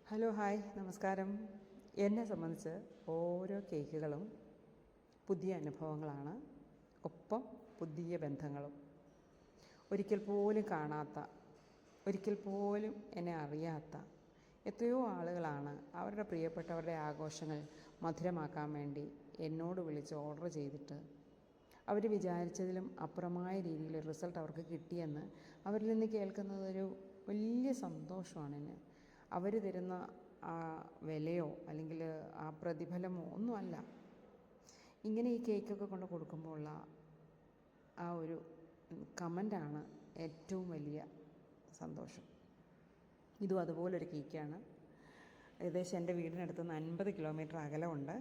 Hello hi നമസ്കാരം. എന്നെ സംബന്ധിച്ച് ഓരോ കേക്കുകളും പുതിയ അനുഭവങ്ങളാണ്, ഒപ്പം പുതിയ ബന്ധങ്ങളും. ഒരിക്കൽ പോലും കാണാത്ത, ഒരിക്കൽ പോലും എന്നെ അറിയാത്ത എത്രയോ ആളുകളാണ് അവരുടെ പ്രിയപ്പെട്ടവരുടെ ആഘോഷങ്ങൾ മധുരമാക്കാൻ വേണ്ടി എന്നോട് വിളിച്ച് ഓർഡർ ചെയ്തിട്ട് അവർ വിചാരിച്ചതിലും അപ്പുറമായ രീതിയിൽ റിസൾട്ട് അവർക്ക് കിട്ടിയെന്ന് അവരിൽ നിന്ന് കേൾക്കുന്നതൊരു വലിയ സന്തോഷമാണ് എന്നെ. അവർ തരുന്ന ആ വിലയോ അല്ലെങ്കിൽ ആ പ്രതിഫലമോ ഒന്നുമല്ല. ഇങ്ങനെ ഈ കേക്കൊക്കെ കൊണ്ട് കൊടുക്കുമ്പോൾ ഉള്ള ആ ഒരു കമൻ്റാണ് ഏറ്റവും വലിയ സന്തോഷം. ഇതും അതുപോലൊരു കേക്കാണ്. ഏകദേശം എൻ്റെ വീടിനടുത്ത് നിന്ന് 50 കിലോമീറ്റർ അകലമുണ്ട്.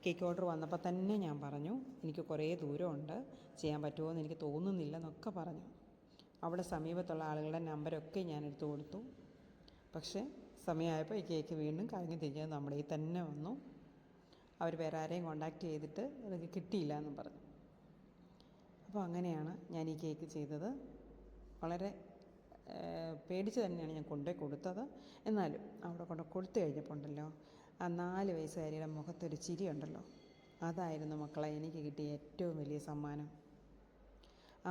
കേക്ക് ഓർഡർ വന്നപ്പോൾ തന്നെ ഞാൻ പറഞ്ഞു, എനിക്ക് കുറേ ദൂരമുണ്ട്, ചെയ്യാൻ പറ്റുമോ എന്ന് എനിക്ക് തോന്നുന്നില്ല എന്നൊക്കെ പറഞ്ഞു. അവിടെ സമീപത്തുള്ള ആളുകളുടെ നമ്പരൊക്കെ ഞാൻ എടുത്തു കൊടുത്തു. പക്ഷേ സമയമായപ്പോൾ ഈ കേക്ക് വീണ്ടും കറങ്ങി തിരിഞ്ഞ് നമ്മുടെ ഈ തന്നെ വന്നു. അവർ വേറെ ആരെയും കോണ്ടാക്ട് ചെയ്തിട്ട് അത് കിട്ടിയില്ല എന്നും പറഞ്ഞു. അപ്പോൾ അങ്ങനെയാണ് ഞാൻ ഈ കേക്ക് ചെയ്തത്. വളരെ പേടിച്ച് തന്നെയാണ് ഞാൻ കൊണ്ടുപോയി കൊടുത്തത്. എന്നാലും അവിടെ കൊണ്ട് കൊടുത്തു കഴിഞ്ഞപ്പോൾ ഉണ്ടല്ലോ, ആ 4 വയസ്സുകാരിയുടെ മുഖത്തൊരു ചിരി ഉണ്ടല്ലോ, അതായിരുന്നു മക്കളെ എനിക്ക് കിട്ടിയ ഏറ്റവും വലിയ സമ്മാനം.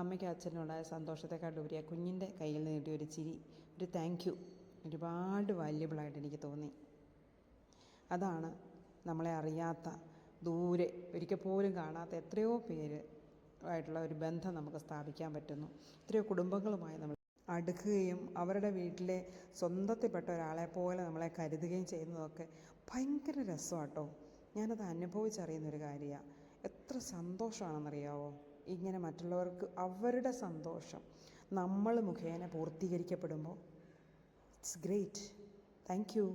അമ്മയ്ക്കും അച്ഛനുണ്ടായ സന്തോഷത്തെക്കാളുപരി ആ കുഞ്ഞിൻ്റെ കയ്യിൽ നിന്ന് കിട്ടിയ ഒരു ചിരി, ഒരു താങ്ക് യു ഒരുപാട് വാല്യബിളായിട്ട് എനിക്ക് തോന്നി. അതാണ് നമ്മളെ അറിയാത്ത, ദൂരെ ഒരിക്കൽ പോലും കാണാത്ത എത്രയോ പേര് ആയിട്ടുള്ള ഒരു ബന്ധം നമുക്ക് സ്ഥാപിക്കാൻ പറ്റുന്നു. എത്രയോ കുടുംബങ്ങളുമായി നമ്മൾ അടുക്കുകയും അവരുടെ വീട്ടിലെ സ്വന്തത്തിൽപ്പെട്ട ഒരാളെ പോലെ നമ്മളെ കരുതുകയും ചെയ്യുന്നതൊക്കെ ഭയങ്കര രസമാട്ടോ. ഞാനത് അനുഭവിച്ചറിയുന്നൊരു കാര്യമാണ്. എത്ര സന്തോഷമാണെന്നറിയാവോ ഇങ്ങനെ മറ്റുള്ളവർക്ക് അവരുടെ സന്തോഷം നമ്മൾ മുഖേന പൂർത്തീകരിക്കപ്പെടുമ്പോൾ. It's great. Thank you.